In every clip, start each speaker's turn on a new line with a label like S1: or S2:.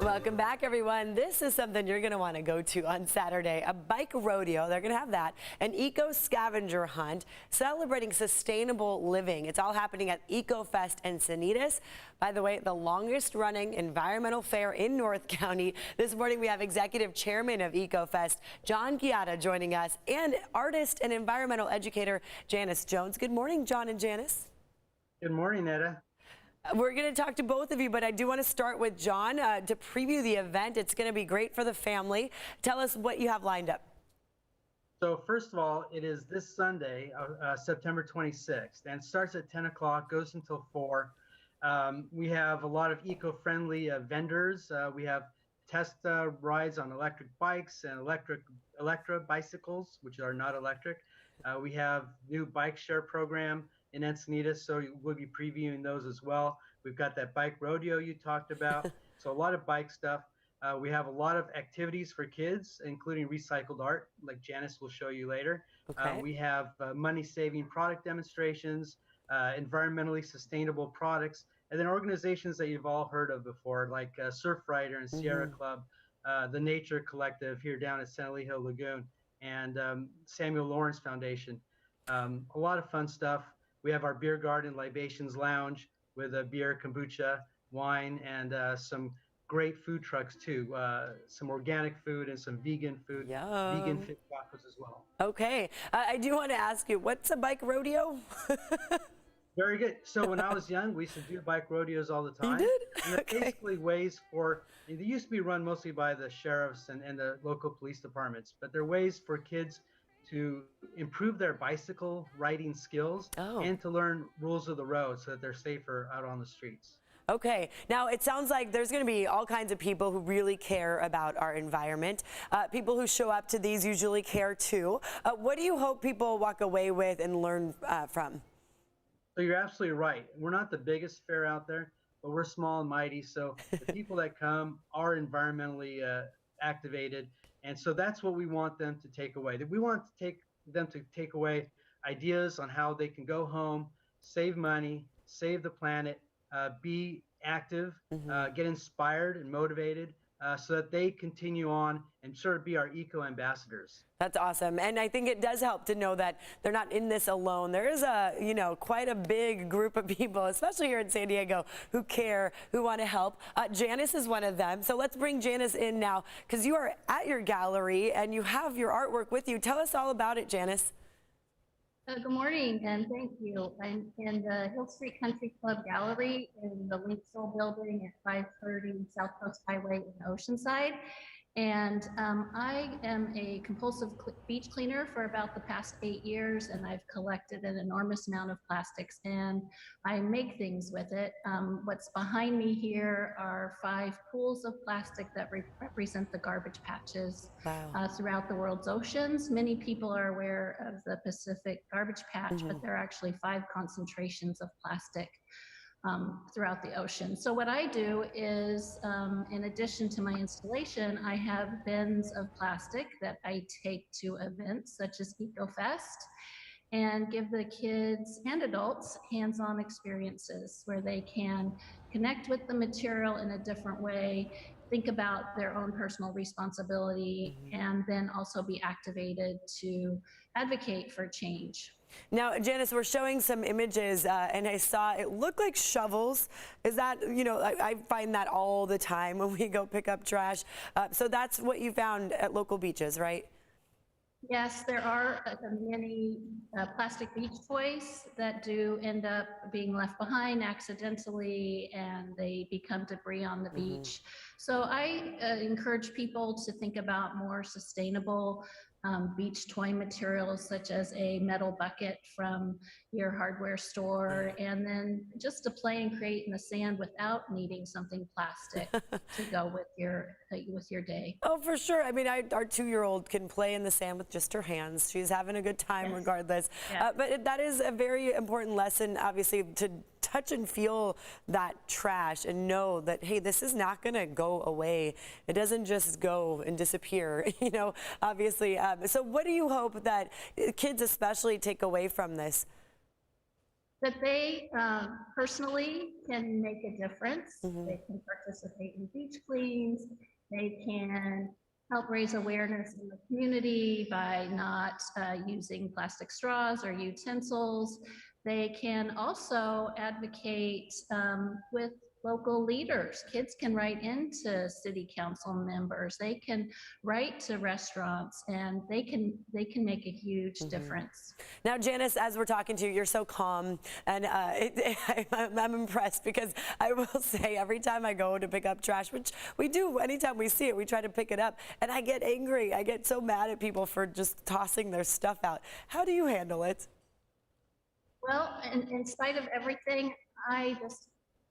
S1: Welcome back, everyone. This is something you're going to want to go to on Saturday. A bike rodeo. They're going to have that. An eco scavenger hunt celebrating sustainable living. It's all happening at Ecofest Encinitas. By the way, the longest running environmental fair in North County. This morning we have Executive Chairman of Ecofest, Gjata, joining us, and artist and environmental educator Janis Jones. Good morning, John and Janis.
S2: Good morning, Etta.
S1: We're going to talk to both of you, but I do want to start with John to preview the event. It's going to be great for the family. Tell us what you have lined up.
S2: So first of all, it is this Sunday, September 26th, and it starts at 10 o'clock, goes until 4. We have a lot of eco-friendly vendors. We have test rides on electric bikes and electric bicycles, which are not electric. We have new bike share program in Encinitas, so we'll be previewing those as well. We've got that bike rodeo you talked about, so a lot of bike stuff. We have a lot of activities for kids, including recycled art, like Janis will show you later.
S1: Okay.
S2: We have money-saving product demonstrations, environmentally sustainable products, and then organizations that you've all heard of before, like Surfrider and Sierra Club, the Nature Collective here down at Sanalijo Lagoon, and Samuel Lawrence Foundation. A lot of fun stuff. We have our beer garden libations lounge with a beer, kombucha, wine, and some great food trucks too. Some organic food and some vegan food, vegan fit tacos as well.
S1: Okay, I do want to ask you, what's a bike rodeo?
S2: Very good. So when I was young, we used to do bike rodeos all the time.
S1: You did?
S2: And they're basically ways for, they used to be run mostly by the sheriffs and the local police departments, but they're ways for kids to improve their bicycle riding skills and to learn rules of the road so that they're safer out on the streets.
S1: Okay, now it sounds like there's going to be all kinds of people who really care about our environment. People who show up to these usually care too. What do you hope people walk away with and learn from?
S2: So you're absolutely right. We're not the biggest fair out there, but we're small and mighty. So the people that come are environmentally activated. And so that's what we want them to take away. We want them to take away ideas on how they can go home, save money, save the planet, be active, get inspired and motivated so that they continue on and sort of be our eco ambassadors.
S1: That's awesome. And I think it does help to know that they're not in this alone. There is quite a big group of people, especially here in San Diego, who care, who want to help. Janis is one of them. So let's bring Janis in now, because you are at your gallery and you have your artwork with you. Tell us all about it, Janis.
S3: Good morning, and thank you. I'm in the Hill Street Country Club Gallery in the Link Soul building at 530 South Coast Highway in Oceanside. And I am a compulsive beach cleaner for about the past 8 years, and I've collected an enormous amount of plastics, and I make things with it. What's behind me here are 5 pools of plastic that represent the garbage patches throughout the world's oceans. Many people are aware of the Pacific garbage patch, but there are actually 5 concentrations of plastic throughout the ocean. So what I do is, in addition to my installation, I have bins of plastic that I take to events such as Ecofest and give the kids and adults hands-on experiences where they can connect with the material in a different way, think about their own personal responsibility, and then also be activated to advocate for change.
S1: Now, Janis, we're showing some images, and I saw it looked like shovels. Is that, I find that all the time when we go pick up trash. So that's what you found at local beaches, right?
S3: Yes, there are many plastic beach toys that do end up being left behind accidentally, and they become debris on the beach. So I encourage people to think about more sustainable beach toy materials, such as a metal bucket from your hardware store, and then just to play and create in the sand without needing something plastic to go with your day.
S1: Oh, for sure. I mean, our 2-year-old can play in the sand with just her hands. She's having a good time regardless. But that is a very important lesson, obviously, to touch and feel that trash and know that, hey, this is not going to go away. It doesn't just go and disappear, obviously. So what do you hope that kids especially take away from this?
S3: that they personally can make a difference. They can participate in beach cleans. They can help raise awareness in the community by not using plastic straws or utensils. They can also advocate with local leaders. Kids can write into city council members. They can write to restaurants, and they can make a huge difference.
S1: Now, Janis, as we're talking to you, you're so calm, and I'm impressed because I will say every time I go to pick up trash, which we do anytime we see it, we try to pick it up, and I get angry. I get so mad at people for just tossing their stuff out. How do you handle it?
S3: Well, in spite of everything, I just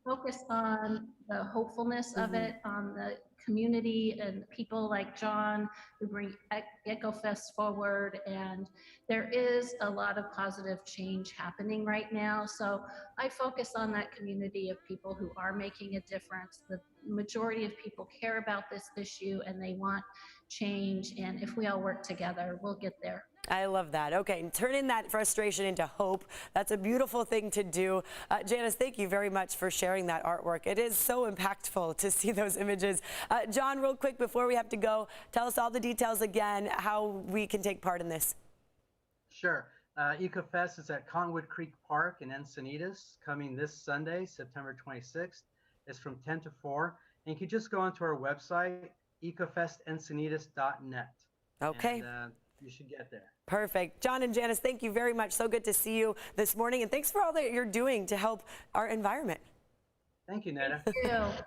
S3: focus on the hopefulness of it, on the community and people like John who bring Ecofest forward. And there is a lot of positive change happening right now. So I focus on that community of people who are making a difference. The majority of people care about this issue and they want change. And if we all work together, we'll get there.
S1: I love that. Okay, and turning that frustration into hope. That's a beautiful thing to do. Janis, thank you very much for sharing that artwork. It is so impactful to see those images. John, real quick before we have to go, tell us all the details again, how we can take part in this.
S2: Sure. Ecofest is at Cottonwood Creek Park in Encinitas, coming this Sunday, September 26th. It's from 10 to 4. And you can just go onto our website, ecofestencinitas.net.
S1: Okay.
S2: And, you should get there.
S1: Perfect. John and Janis, thank you very much. So good to see you this morning. And thanks for all that you're doing to help our environment.
S2: Thank you, Netta.
S3: Thank you.